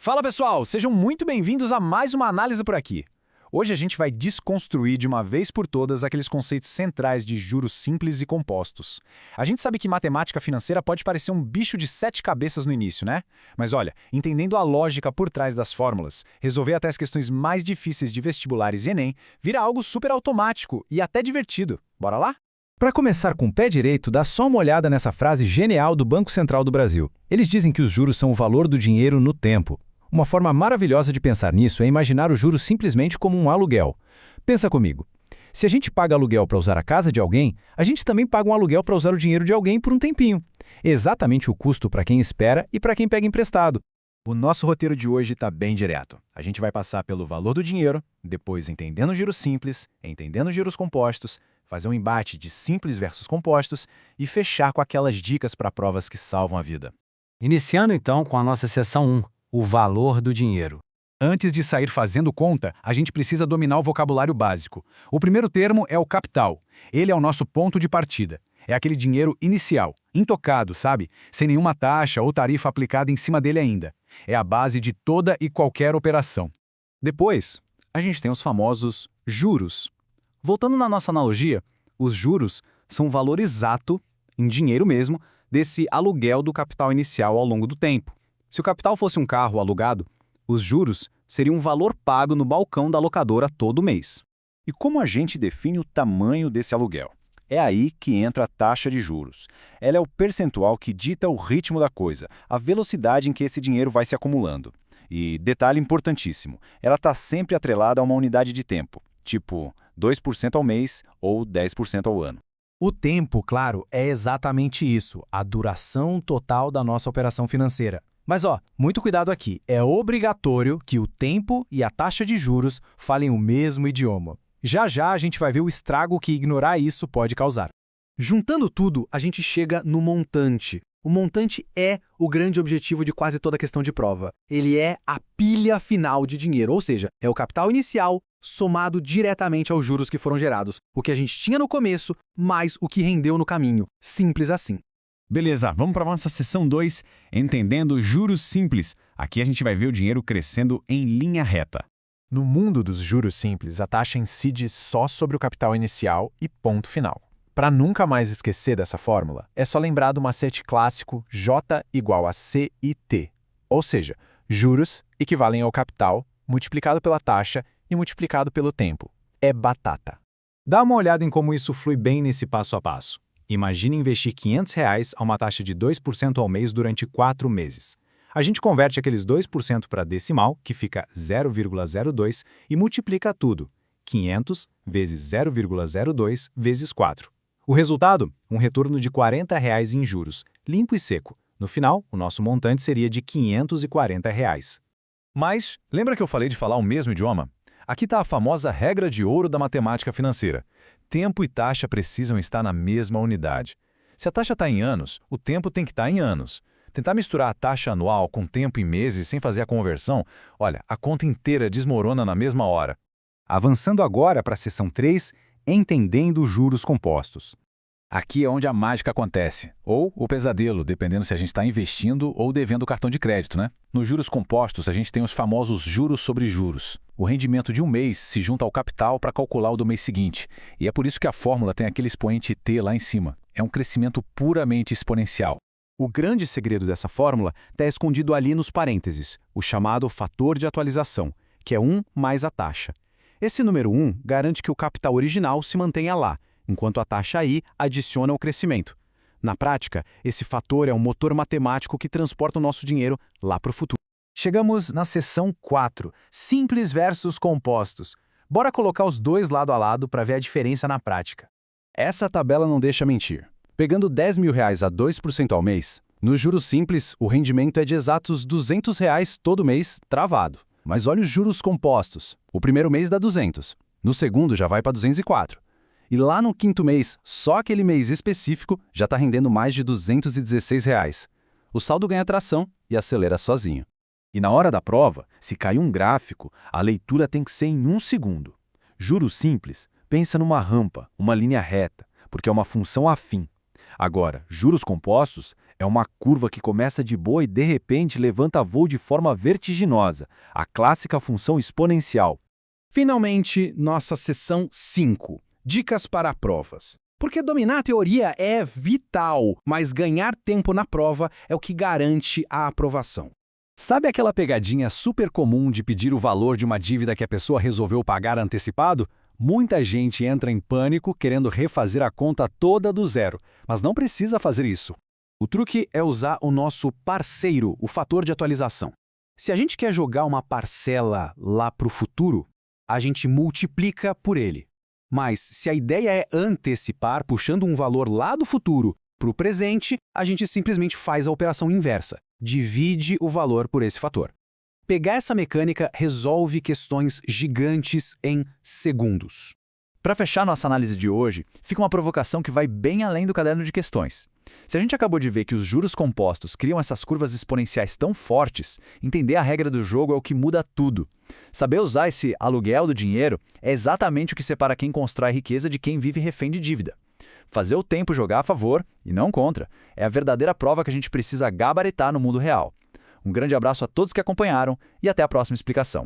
Fala pessoal, sejam muito bem-vindos a mais uma análise por aqui. Hoje a gente vai desconstruir de uma vez por todas aqueles conceitos centrais de juros simples e compostos. A gente sabe que matemática financeira pode parecer um bicho de 7 cabeças no início, né? Mas olha, entendendo a lógica por trás das fórmulas, resolver até as questões mais difíceis de vestibulares e Enem vira algo super automático e até divertido. Bora lá? Para começar com o pé direito, dá só uma olhada nessa frase genial do Banco Central do Brasil. Eles dizem que os juros são o valor do dinheiro no tempo. Uma forma maravilhosa de pensar nisso é imaginar o juro simplesmente como um aluguel. Pensa comigo. Se a gente paga aluguel para usar a casa de alguém, a gente também paga um aluguel para usar o dinheiro de alguém por um tempinho. Exatamente o custo para quem espera e para quem pega emprestado. O nosso roteiro de hoje está bem direto. A gente vai passar pelo valor do dinheiro, depois entendendo juros simples, entendendo juros compostos, fazer um embate de simples versus compostos e fechar com aquelas dicas para provas que salvam a vida. Iniciando então com a nossa seção 1, o valor do dinheiro. Antes de sair fazendo conta, a gente precisa dominar o vocabulário básico. O primeiro termo é o capital. Ele é o nosso ponto de partida. É aquele dinheiro inicial, intocado, sabe? Sem nenhuma taxa ou tarifa aplicada em cima dele ainda. É a base de toda e qualquer operação. Depois, a gente tem os famosos juros. Voltando na nossa analogia, os juros são o valor exato, em dinheiro mesmo, desse aluguel do capital inicial ao longo do tempo. Se o capital fosse um carro alugado, os juros seriam um valor pago no balcão da locadora todo mês. E como a gente define o tamanho desse aluguel? É aí que entra a taxa de juros. Ela é o percentual que dita o ritmo da coisa, a velocidade em que esse dinheiro vai se acumulando. E, detalhe importantíssimo, ela está sempre atrelada a uma unidade de tempo, tipo 2% ao mês ou 10% ao ano. O tempo, claro, é exatamente isso, a duração total da nossa operação financeira. Mas muito cuidado aqui, é obrigatório que o tempo e a taxa de juros falem o mesmo idioma. Já já a gente vai ver o estrago que ignorar isso pode causar. Juntando tudo, a gente chega no montante. O montante é o grande objetivo de quase toda questão de prova. Ele é a pilha final de dinheiro, ou seja, é o capital inicial somado diretamente aos juros que foram gerados. O que a gente tinha no começo, mais o que rendeu no caminho. Simples assim. Beleza, vamos para a nossa seção 2, entendendo juros simples. Aqui a gente vai ver o dinheiro crescendo em linha reta. No mundo dos juros simples, a taxa incide só sobre o capital inicial e ponto final. Para nunca mais esquecer dessa fórmula, é só lembrar do macete clássico J igual a CIT, ou seja, juros equivalem ao capital multiplicado pela taxa e multiplicado pelo tempo. É batata. Dá uma olhada em como isso flui bem nesse passo a passo. Imagine investir R$500 a uma taxa de 2% ao mês durante 4 meses. A gente converte aqueles 2% para decimal, que fica 0,02, e multiplica tudo. 500 vezes 0,02 vezes 4. O resultado? Um retorno de R$40 em juros, limpo e seco. No final, o nosso montante seria de R$540. Mas, lembra que eu falei de falar o mesmo idioma? Aqui está a famosa regra de ouro da matemática financeira. Tempo e taxa precisam estar na mesma unidade. Se a taxa está em anos, o tempo tem que estar em anos. Tentar misturar a taxa anual com tempo em meses sem fazer a conversão, olha, a conta inteira desmorona na mesma hora. Avançando agora para a seção 3, entendendo juros compostos. Aqui é onde a mágica acontece, ou o pesadelo, dependendo se a gente está investindo ou devendo cartão de crédito, né? Nos juros compostos, a gente tem os famosos juros sobre juros. O rendimento de um mês se junta ao capital para calcular o do mês seguinte, e é por isso que a fórmula tem aquele expoente t lá em cima. É um crescimento puramente exponencial. O grande segredo dessa fórmula está escondido ali nos parênteses, o chamado fator de atualização, que é 1 mais a taxa. Esse número 1 garante que o capital original se mantenha lá, enquanto a taxa I adiciona o crescimento. Na prática, esse fator é um motor matemático que transporta o nosso dinheiro lá para o futuro. Chegamos na seção 4, simples versus compostos. Bora colocar os dois lado a lado para ver a diferença na prática. Essa tabela não deixa mentir. Pegando R$10.000 a 2% ao mês, nos juros simples, o rendimento é de exatos R$200 todo mês, travado. Mas olha os juros compostos. O primeiro mês dá 200, no segundo já vai para 204. E lá no quinto mês, só aquele mês específico, já está rendendo mais de R$216. O saldo ganha tração e acelera sozinho. E na hora da prova, se cair um gráfico, a leitura tem que ser em 1 segundo. Juros simples, pensa numa rampa, uma linha reta, porque é uma função afim. Agora, juros compostos É uma curva que começa de boa e de repente levanta voo de forma vertiginosa, a clássica função exponencial. Finalmente, nossa seção 5. Dicas para provas. Porque dominar a teoria é vital, mas ganhar tempo na prova é o que garante a aprovação. Sabe aquela pegadinha super comum de pedir o valor de uma dívida que a pessoa resolveu pagar antecipado? Muita gente entra em pânico querendo refazer a conta toda do zero, mas não precisa fazer isso. O truque é usar o nosso parceiro, o fator de atualização. Se a gente quer jogar uma parcela lá para o futuro, a gente multiplica por ele. Mas se a ideia é antecipar, puxando um valor lá do futuro para o presente, a gente simplesmente faz a operação inversa. Divide o valor por esse fator. Pegar essa mecânica resolve questões gigantes em segundos. Para fechar nossa análise de hoje, fica uma provocação que vai bem além do caderno de questões. Se a gente acabou de ver que os juros compostos criam essas curvas exponenciais tão fortes, entender a regra do jogo é o que muda tudo. Saber usar esse aluguel do dinheiro é exatamente o que separa quem constrói riqueza de quem vive refém de dívida. Fazer o tempo jogar a favor, e não contra, é a verdadeira prova que a gente precisa gabaritar no mundo real. Um grande abraço a todos que acompanharam e até a próxima explicação.